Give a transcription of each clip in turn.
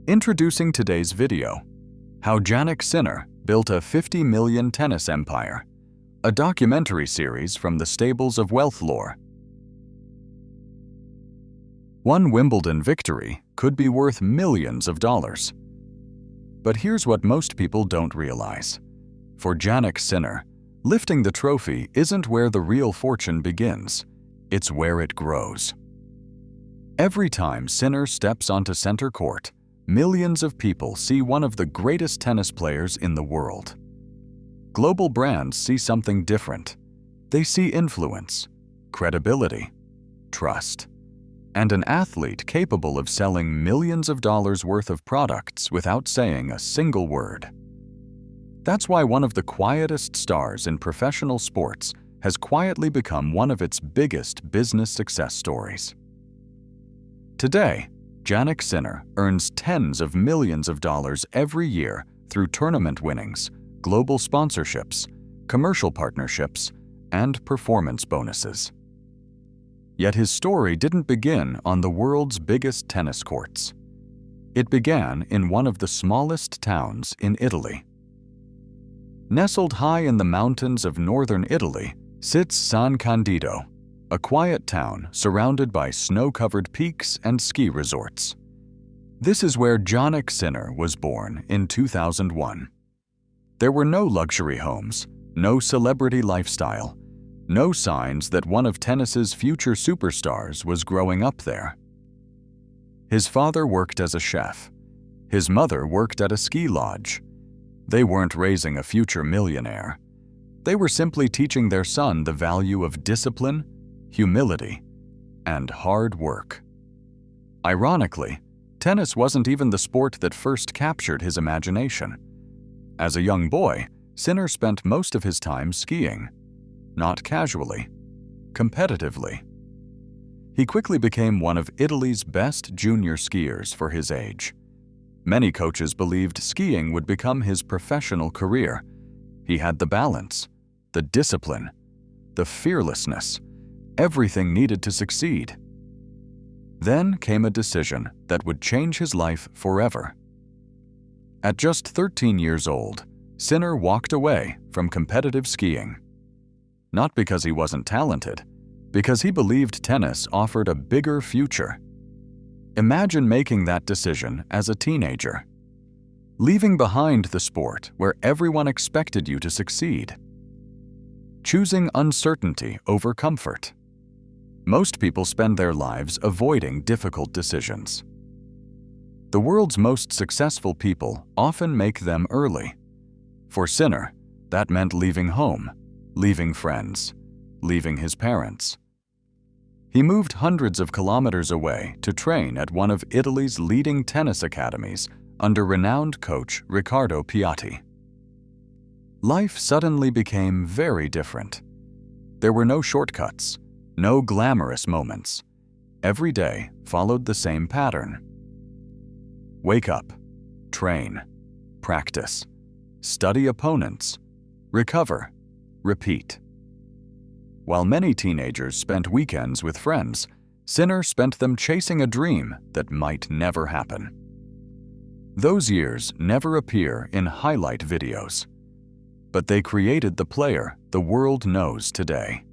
Introducing today's video, How Jannik Sinner Built a 50 Million Tennis Empire, a documentary series from the stables of WealthLore. One Wimbledon victory could be worth millions of dollars. But here's what most people don't realize. For Jannik Sinner, lifting the trophy isn't where the real fortune begins, it's where it grows. Every time Sinner steps onto center court, millions of people see one of the greatest tennis players in the world. Global brands see something different. They see influence, credibility, trust, and an athlete capable of selling millions of dollars worth of products without saying a single word. That's why one of the quietest stars in professional sports has quietly become one of its biggest business success stories. Today, Jannik Sinner earns tens of millions of dollars every year through tournament winnings, global sponsorships, commercial partnerships, and performance bonuses. Yet his story didn't begin on the world's biggest tennis courts. It began in one of the smallest towns in Italy. Nestled high in the mountains of northern Italy sits San Candido, a quiet town surrounded by snow-covered peaks and ski resorts. This is where Jannik Sinner was born in 2001. There were no luxury homes, no celebrity lifestyle, no signs that one of tennis's future superstars was growing up there. His father worked as a chef. His mother worked at a ski lodge. They weren't raising a future millionaire. They were simply teaching their son the value of discipline, humility, and hard work. Ironically, tennis wasn't even the sport that first captured his imagination. As a young boy, Sinner spent most of his time skiing. Not casually, competitively. He quickly became one of Italy's best junior skiers for his age. Many coaches believed skiing would become his professional career. He had the balance, the discipline, the fearlessness, everything needed to succeed. Then came a decision that would change his life forever. At just 13 years old, Sinner walked away from competitive skiing. Not because he wasn't talented, because he believed tennis offered a bigger future. Imagine making that decision as a teenager. Leaving behind the sport where everyone expected you to succeed. Choosing uncertainty over comfort. Most people spend their lives avoiding difficult decisions. The world's most successful people often make them early. For Sinner, that meant leaving home, leaving friends, leaving his parents. He moved hundreds of kilometers away to train at one of Italy's leading tennis academies under renowned coach Riccardo Piatti. Life suddenly became very different. There were no shortcuts, no glamorous moments. Every day followed the same pattern. Wake up, train, practice, study opponents, recover, repeat. While many teenagers spent weekends with friends, Sinner spent them chasing a dream that might never happen. Those years never appear in highlight videos, but they created the player the world knows today.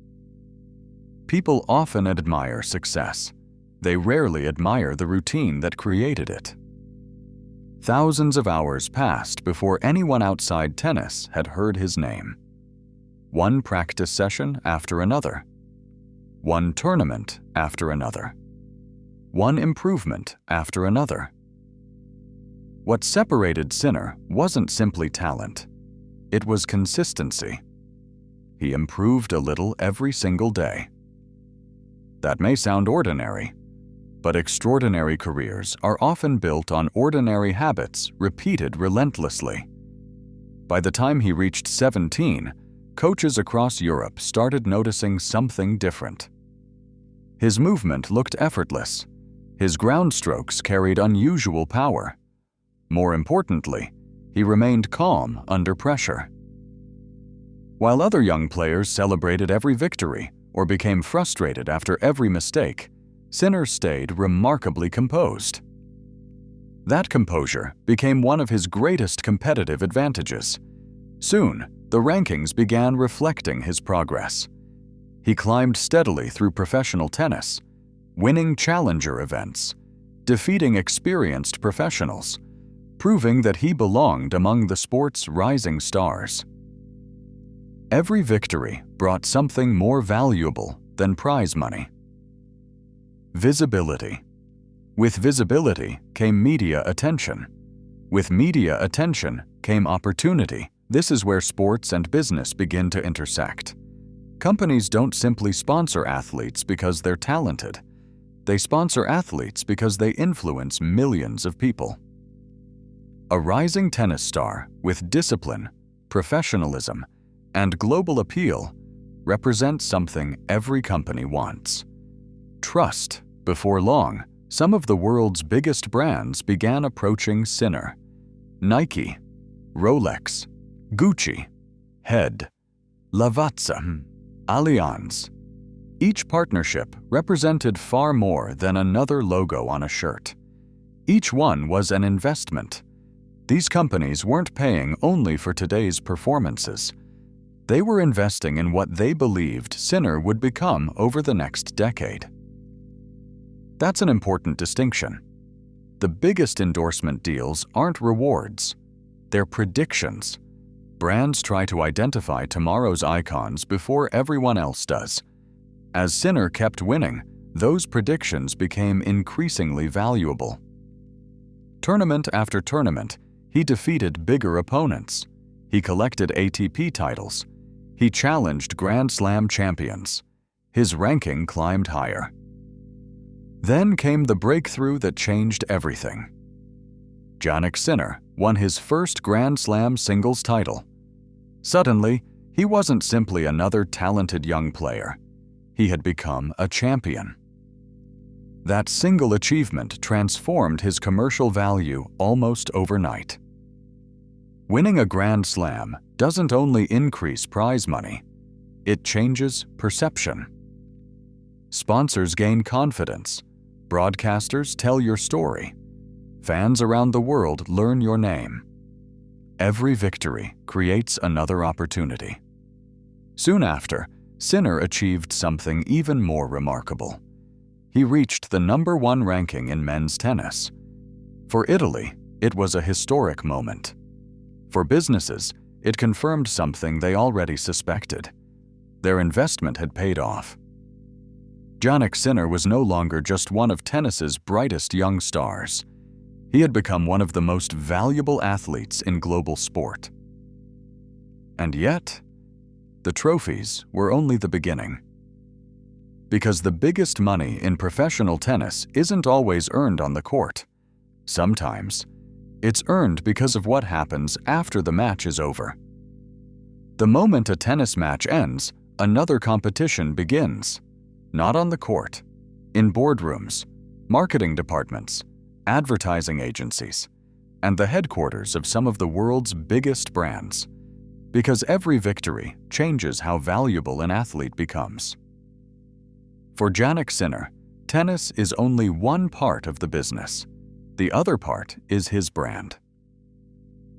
People often admire success. They rarely admire the routine that created it. Thousands of hours passed before anyone outside tennis had heard his name. One practice session after another. One tournament after another. One improvement after another. What separated Sinner wasn't simply talent. It was consistency. He improved a little every single day. That may sound ordinary, but extraordinary careers are often built on ordinary habits repeated relentlessly. By the time he reached 17, coaches across Europe started noticing something different. His movement looked effortless. His ground strokes carried unusual power. More importantly, he remained calm under pressure. While other young players celebrated every victory or became frustrated after every mistake, Sinner stayed remarkably composed. That composure became one of his greatest competitive advantages. Soon, the rankings began reflecting his progress. He climbed steadily through professional tennis, winning challenger events, defeating experienced professionals, proving that he belonged among the sport's rising stars. Every victory brought something more valuable than prize money. Visibility. With visibility came media attention. With media attention came opportunity. This is where sports and business begin to intersect. Companies don't simply sponsor athletes because they're talented. They sponsor athletes because they influence millions of people. A rising tennis star with discipline, professionalism, and global appeal represents something every company wants: trust. Before long, some of the world's biggest brands began approaching Sinner. Nike, Rolex, Gucci, Head, Lavazza, Allianz. Each partnership represented far more than another logo on a shirt. Each one was an investment. These companies weren't paying only for today's performances. They were investing in what they believed Sinner would become over the next decade. That's an important distinction. The biggest endorsement deals aren't rewards. They're predictions. Brands try to identify tomorrow's icons before everyone else does. As Sinner kept winning, those predictions became increasingly valuable. Tournament after tournament, he defeated bigger opponents. He collected ATP titles. He challenged Grand Slam champions. His ranking climbed higher. Then came the breakthrough that changed everything. Jannik Sinner won his first Grand Slam singles title. Suddenly, he wasn't simply another talented young player. He had become a champion. That single achievement transformed his commercial value almost overnight. Winning a Grand Slam doesn't only increase prize money, it changes perception. Sponsors gain confidence. Broadcasters tell your story. Fans around the world learn your name. Every victory creates another opportunity. Soon after, Sinner achieved something even more remarkable. He reached the #1 ranking in men's tennis. For Italy, it was a historic moment. For businesses, it confirmed something they already suspected. Their investment had paid off. Jannik Sinner was no longer just one of tennis's brightest young stars. He had become one of the most valuable athletes in global sport. And yet, the trophies were only the beginning. Because the biggest money in professional tennis isn't always earned on the court. Sometimes, it's earned because of what happens after the match is over. The moment a tennis match ends, another competition begins. Not on the court, in boardrooms, marketing departments, advertising agencies, and the headquarters of some of the world's biggest brands. Because every victory changes how valuable an athlete becomes. For Jannik Sinner, tennis is only one part of the business. The other part is his brand.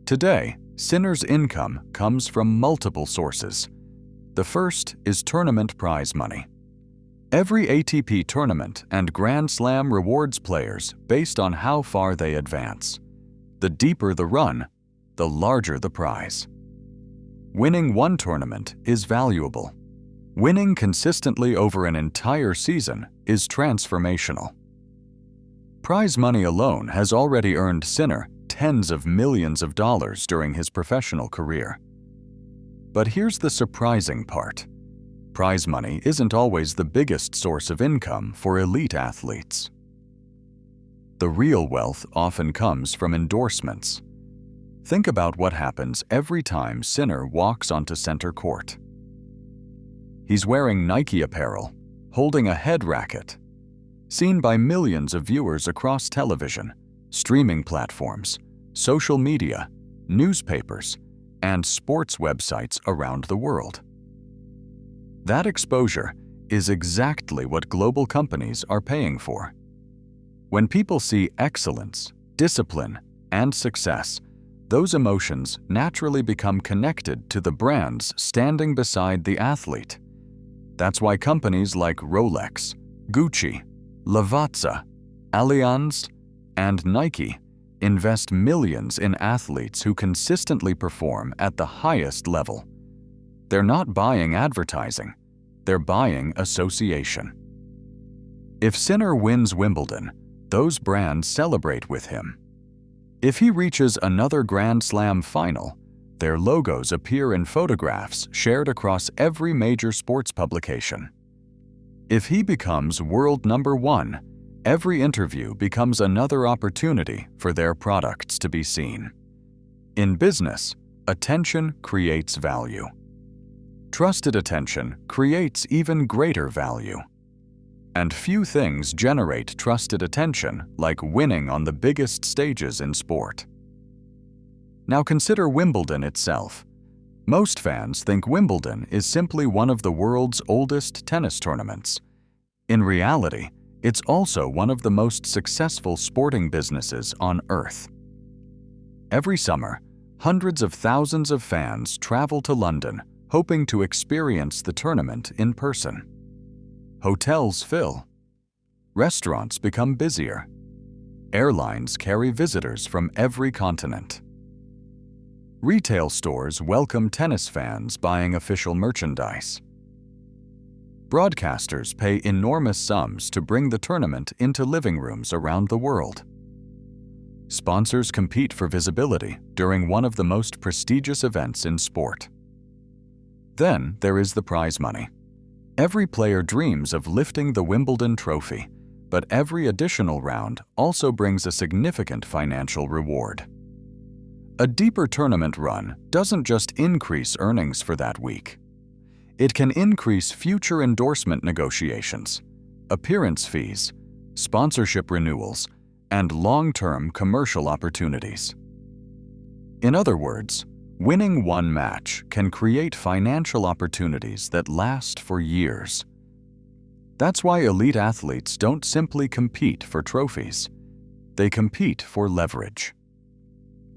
Today, Sinner's income comes from multiple sources. The first is tournament prize money. Every ATP tournament and Grand Slam rewards players based on how far they advance. The deeper the run, the larger the prize. Winning one tournament is valuable. Winning consistently over an entire season is transformational. Prize money alone has already earned Sinner tens of millions of dollars during his professional career. But here's the surprising part. Prize money isn't always the biggest source of income for elite athletes. The real wealth often comes from endorsements. Think about what happens every time Sinner walks onto center court. He's wearing Nike apparel, holding a head racket, seen by millions of viewers across television, streaming platforms, social media, newspapers, and sports websites around the world. That exposure is exactly what global companies are paying for. When people see excellence, discipline, and success, those emotions naturally become connected to the brands standing beside the athlete. That's why companies like Rolex, Gucci, Lavazza, Allianz, and Nike invest millions in athletes who consistently perform at the highest level. They're not buying advertising, they're buying association. If Sinner wins Wimbledon, those brands celebrate with him. If he reaches another Grand Slam final, their logos appear in photographs shared across every major sports publication. If he becomes world number one, every interview becomes another opportunity for their products to be seen. In business, attention creates value. Trusted attention creates even greater value. And few things generate trusted attention like winning on the biggest stages in sport. Now consider Wimbledon itself. Most fans think Wimbledon is simply one of the world's oldest tennis tournaments. In reality, it's also one of the most successful sporting businesses on Earth. Every summer, hundreds of thousands of fans travel to London, hoping to experience the tournament in person. Hotels fill. Restaurants become busier. Airlines carry visitors from every continent. Retail stores welcome tennis fans buying official merchandise. Broadcasters pay enormous sums to bring the tournament into living rooms around the world. Sponsors compete for visibility during one of the most prestigious events in sport. Then there is the prize money. Every player dreams of lifting the Wimbledon trophy, but every additional round also brings a significant financial reward. A deeper tournament run doesn't just increase earnings for that week. It can increase future endorsement negotiations, appearance fees, sponsorship renewals, and long-term commercial opportunities. In other words, winning one match can create financial opportunities that last for years. That's why elite athletes don't simply compete for trophies. They compete for leverage.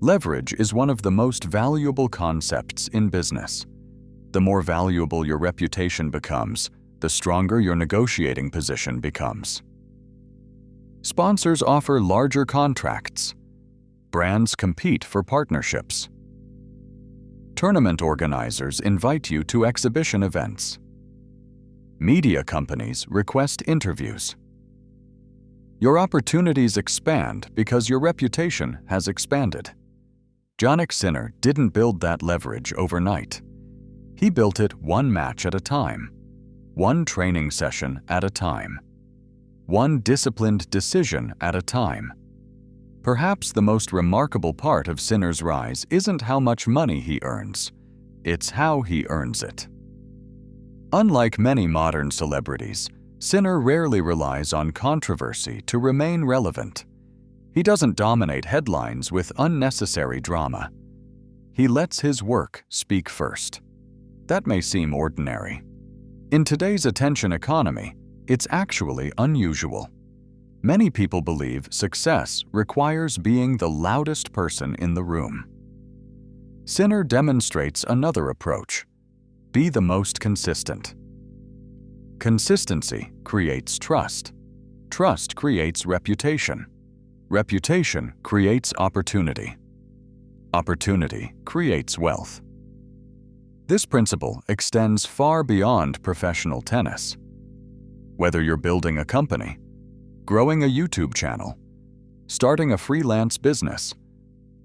Leverage is one of the most valuable concepts in business. The more valuable your reputation becomes, the stronger your negotiating position becomes. Sponsors offer larger contracts. Brands compete for partnerships. Tournament organizers invite you to exhibition events. Media companies request interviews. Your opportunities expand because your reputation has expanded. Jannik Sinner didn't build that leverage overnight. He built it one match at a time, one training session at a time, one disciplined decision at a time. Perhaps the most remarkable part of Sinner's rise isn't how much money he earns, it's how he earns it. Unlike many modern celebrities, Sinner rarely relies on controversy to remain relevant. He doesn't dominate headlines with unnecessary drama. He lets his work speak first. That may seem ordinary. In today's attention economy, it's actually unusual. Many people believe success requires being the loudest person in the room. Sinner demonstrates another approach. Be the most consistent. Consistency creates trust. Trust creates reputation. Reputation creates opportunity. Opportunity creates wealth. This principle extends far beyond professional tennis. Whether you're building a company, growing a YouTube channel, starting a freelance business,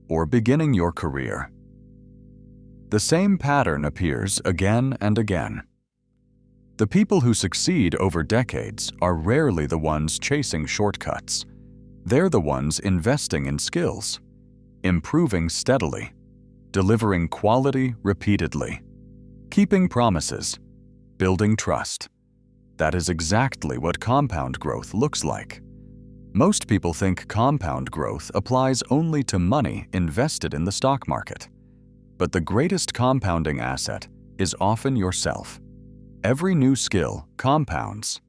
or beginning your career, the same pattern appears again and again. The people who succeed over decades are rarely the ones chasing shortcuts. They're the ones investing in skills, improving steadily, delivering quality repeatedly, keeping promises, building trust. That is exactly what compound growth looks like. Most people think compound growth applies only to money invested in the stock market. But the greatest compounding asset is often yourself. Every new skill compounds.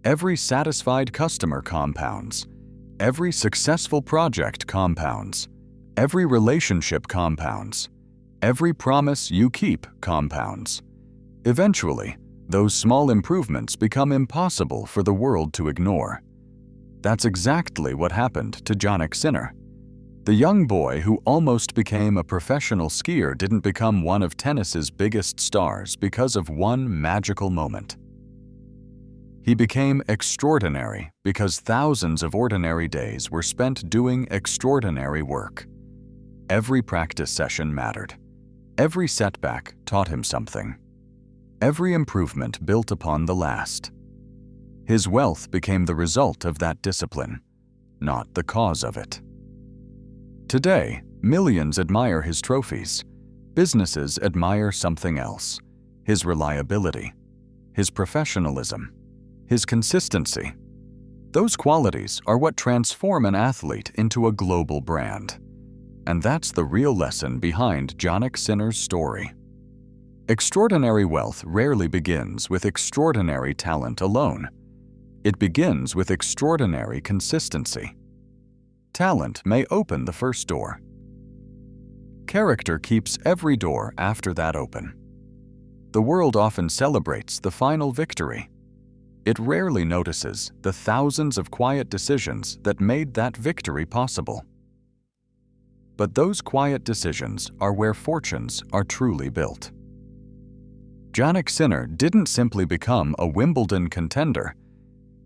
Every satisfied customer compounds. Every successful project compounds. Every relationship compounds. Every promise you keep compounds. Eventually, those small improvements become impossible for the world to ignore. That's exactly what happened to Jannik Sinner. The young boy who almost became a professional skier didn't become one of tennis's biggest stars because of one magical moment. He became extraordinary because thousands of ordinary days were spent doing extraordinary work. Every practice session mattered. Every setback taught him something. Every improvement built upon the last. His wealth became the result of that discipline, not the cause of it. Today, millions admire his trophies. Businesses admire something else: his reliability, his professionalism, his consistency. Those qualities are what transform an athlete into a global brand. And that's the real lesson behind Jannik Sinner's story. Extraordinary wealth rarely begins with extraordinary talent alone. It begins with extraordinary consistency. Talent may open the first door. Character keeps every door after that open. The world often celebrates the final victory. It rarely notices the thousands of quiet decisions that made that victory possible. But those quiet decisions are where fortunes are truly built. Jannik Sinner didn't simply become a Wimbledon contender.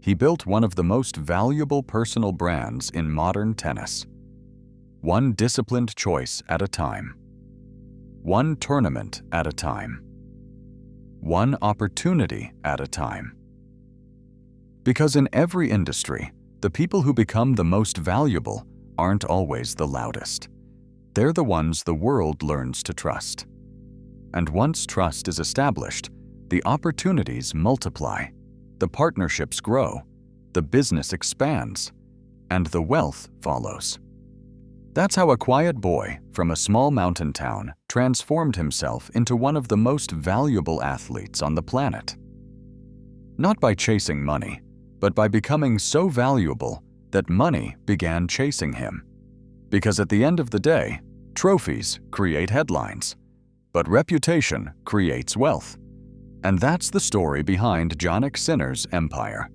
He built one of the most valuable personal brands in modern tennis. One disciplined choice at a time. One tournament at a time. One opportunity at a time. Because in every industry, the people who become the most valuable aren't always the loudest. They're the ones the world learns to trust. And once trust is established, the opportunities multiply. The partnerships grow, the business expands, and the wealth follows. That's how a quiet boy from a small mountain town transformed himself into one of the most valuable athletes on the planet. Not by chasing money, but by becoming so valuable that money began chasing him. Because at the end of the day, trophies create headlines, but reputation creates wealth. And that's the story behind Jannik Sinner's empire.